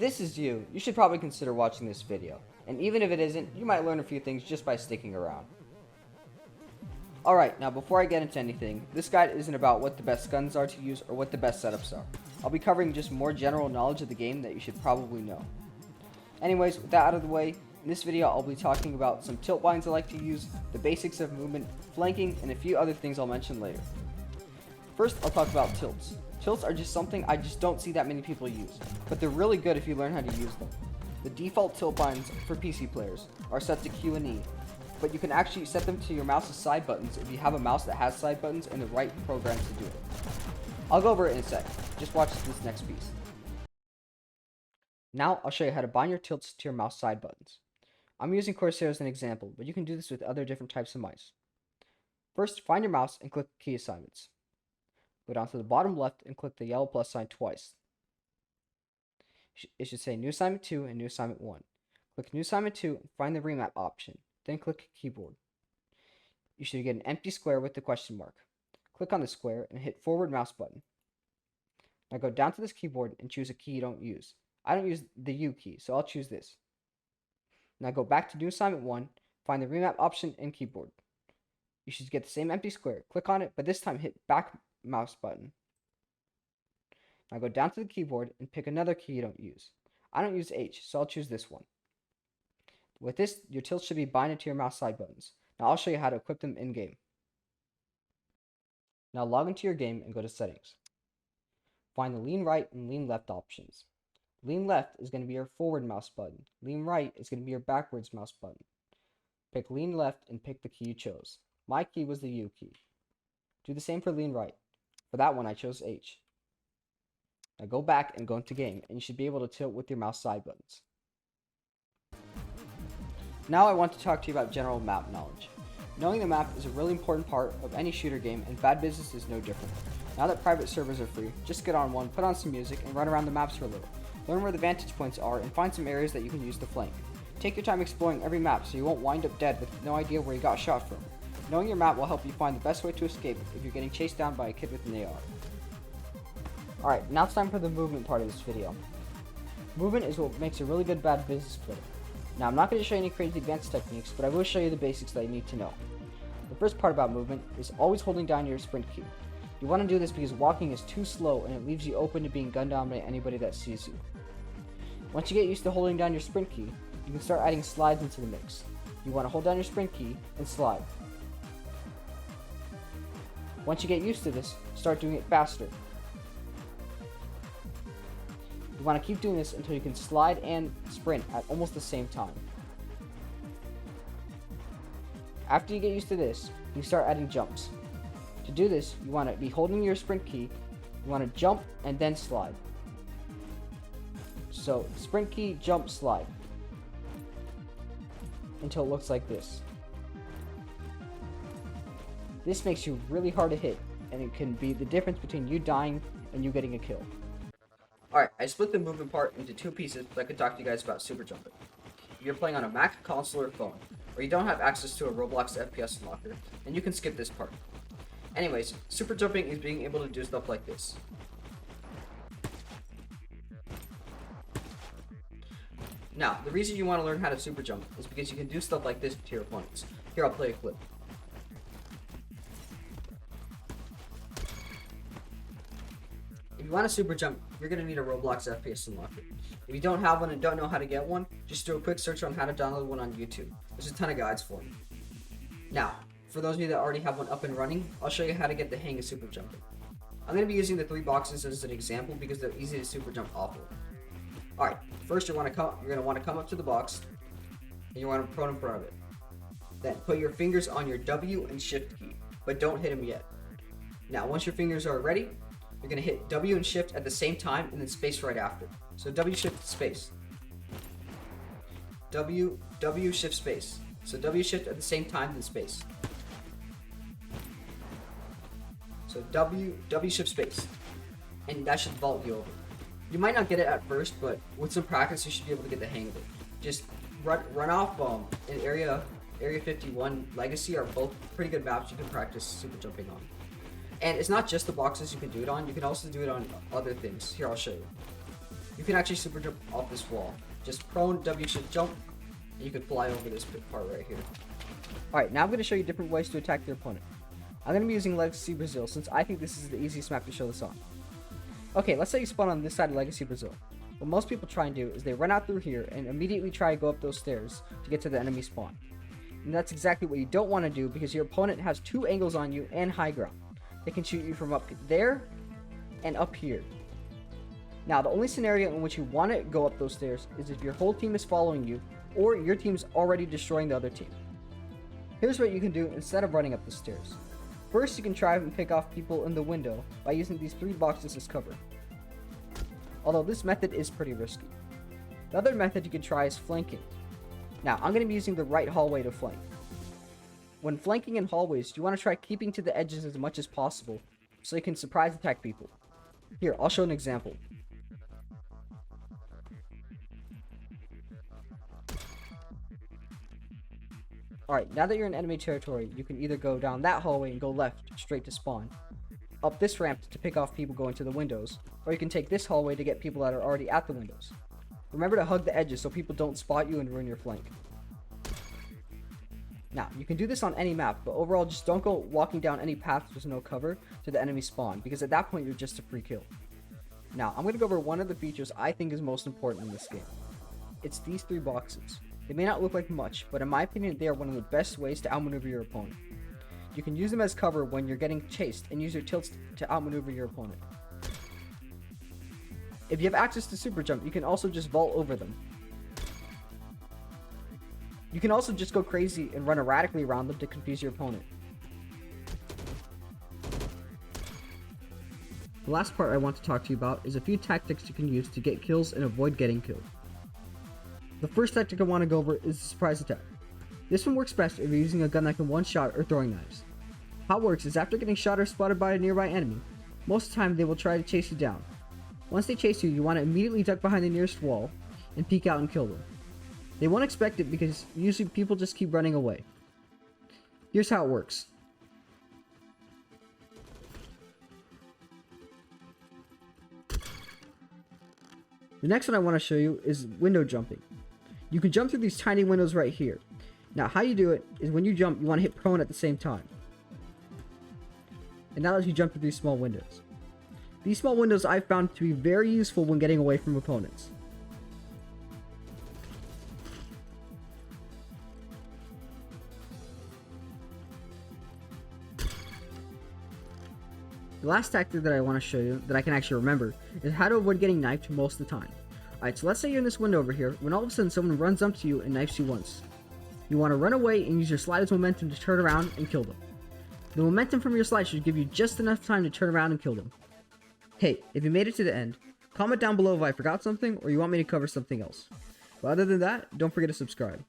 this is you, you should probably consider watching this video. And even if it isn't, you might learn a few things just by sticking around. Alright, now before I get into anything, this guide isn't about what the best guns are to use or what the best setups are. I'll be covering just more general knowledge of the game that you should probably know. Anyways, with that out of the way, in this video I'll be talking about some tilt binds I like to use, the basics of movement, flanking, and a few other things I'll mention later. First, I'll talk about tilts. Tilts are just something I just don't see that many people use, but they're really good if you learn how to use them. The default tilt binds for PC players are set to Q and E, but you can actually set them to your mouse's side buttons if you have a mouse that has side buttons and the right programs to do it. I'll go over it in a sec, just watch this next piece. Now I'll show you how to bind your tilts to your mouse side buttons. I'm using Corsair as an example, but you can do this with other different types of mice. First, find your mouse and click Key Assignments. Go down to the bottom left and click the yellow plus sign twice. It should say New Assignment 2 and New Assignment 1. Click New Assignment 2 and find the remap option, then click Keyboard. You should get an empty square with the question mark. Click on the square and hit forward mouse button. Now go down to this keyboard and choose a key you don't use. I don't use the U key, so I'll choose this. Now go back to New Assignment 1, find the remap option and keyboard. You should get the same empty square. Click on it, but this time hit back mouse button. Now go down to the keyboard and pick another key you don't use. I don't use H, so I'll choose this one. With this, your tilts should be binded to your mouse side buttons. Now I'll show you how to equip them in-game. Now log into your game and go to Settings. Find the lean right and lean left options. Lean left is going to be your forward mouse button. Lean right is going to be your backwards mouse button. Pick lean left and pick the key you chose. My key was the U key. Do the same for lean right. For that one I chose H. Now go back and go into game and you should be able to tilt with your mouse side buttons. Now I want to talk to you about general map knowledge. Knowing the map is a really important part of any shooter game, and Bad Business is no different. Now that private servers are free, just get on one, put on some music, and run around the maps for a little. Learn where the vantage points are and find some areas that you can use to flank. Take your time exploring every map so you won't wind up dead with no idea where you got shot from. Knowing your map will help you find the best way to escape if you're getting chased down by a kid with an AR. Alright, now it's time for the movement part of this video. Movement is what makes a really good Bad Business player. Now I'm not going to show you any crazy advanced techniques, but I will show you the basics that you need to know. The first part about movement is always holding down your sprint key. You want to do this because walking is too slow and it leaves you open to being gunned down by anybody that sees you. Once you get used to holding down your sprint key, you can start adding slides into the mix. You want to hold down your sprint key and slide. Once you get used to this, start doing it faster. You want to keep doing this until you can slide and sprint at almost the same time. After you get used to this, you start adding jumps. To do this, you want to be holding your sprint key, you want to jump and then slide. So, sprint key, jump, slide. Until it looks like this. This makes you really hard to hit, and it can be the difference between you dying and you getting a kill. Alright, I split the movement part into two pieces so I could talk to you guys about super jumping. If you're playing on a Mac, console, or phone, or you don't have access to a Roblox FPS unlocker, then you can skip this part. Anyways, super jumping is being able to do stuff like this. Now, the reason you want to learn how to super jump is because you can do stuff like this to your opponents. Here, I'll play a clip. If you want to super jump, you're going to need a Roblox FPS unlocker. If you don't have one and don't know how to get one, just do a quick search on how to download one on YouTube. There's a ton of guides for you. Now, for those of you that already have one up and running, I'll show you how to get the hang of super jumping. I'm going to be using the 3 boxes as an example because they're easy to super jump off of. Alright, first you're going to want to come up to the box, and you want to prone in front of it. Then put your fingers on your W and Shift key, but don't hit them yet. Now, once your fingers are ready, you're going to hit W and Shift at the same time and then space right after. So W, Shift, space. W, Shift, space. So W, Shift at the same time, then space. So W, Shift, space. And that should vault you over. You might not get it at first, but with some practice, you should be able to get the hang of it. Just run off in Area 51, Legacy are both pretty good maps you can practice super jumping on. And it's not just the boxes you can do it on, you can also do it on other things. Here, I'll show you. You can actually super jump off this wall. Just prone W shift jump, and you can fly over this part right here. Alright, now I'm going to show you different ways to attack your opponent. I'm going to be using Legacy Brazil since I think this is the easiest map to show this on. Okay, let's say you spawn on this side of Legacy Brazil. What most people try and do is they run out through here and immediately try to go up those stairs to get to the enemy spawn. And that's exactly what you don't want to do because your opponent has 2 angles on you and high ground. They can shoot you from up there and up here. Now, the only scenario in which you want to go up those stairs is if your whole team is following you or your team's already destroying the other team. Here's what you can do instead of running up the stairs. First, you can try and pick off people in the window by using these 3 boxes as cover. Although this method is pretty risky. The other method you can try is flanking. Now, I'm going to be using the right hallway to flank. When flanking in hallways, you want to try keeping to the edges as much as possible so you can surprise attack people. Here, I'll show an example. Alright, now that you're in enemy territory, you can either go down that hallway and go left, straight to spawn, up this ramp to pick off people going to the windows, or you can take this hallway to get people that are already at the windows. Remember to hug the edges so people don't spot you and ruin your flank. Now, you can do this on any map, but overall just don't go walking down any paths with no cover to the enemy spawn, because at that point you're just a free kill. Now, I'm going to go over one of the features I think is most important in this game. It's these 3 boxes. They may not look like much, but in my opinion they are one of the best ways to outmaneuver your opponent. You can use them as cover when you're getting chased and use your tilts to outmaneuver your opponent. If you have access to super jump, you can also just vault over them. You can also just go crazy and run erratically around them to confuse your opponent. The last part I want to talk to you about is a few tactics you can use to get kills and avoid getting killed. The first tactic I want to go over is the surprise attack. This one works best if you're using a gun that can one-shot or throwing knives. How it works is after getting shot or spotted by a nearby enemy, most of the time they will try to chase you down. Once they chase you, you want to immediately duck behind the nearest wall and peek out and kill them. They won't expect it because usually people just keep running away. Here's how it works. The next one I want to show you is window jumping. You can jump through these tiny windows right here. Now, how you do it is when you jump, you want to hit prone at the same time. And that lets you jump through these small windows. These small windows I've found to be very useful when getting away from opponents. The last tactic that I want to show you, that I can actually remember, is how to avoid getting knifed most of the time. Alright, so let's say you're in this window over here, when all of a sudden someone runs up to you and knifes you once. You want to run away and use your slide's momentum to turn around and kill them. The momentum from your slide should give you just enough time to turn around and kill them. Hey, if you made it to the end, comment down below if I forgot something or you want me to cover something else. But other than that, don't forget to subscribe.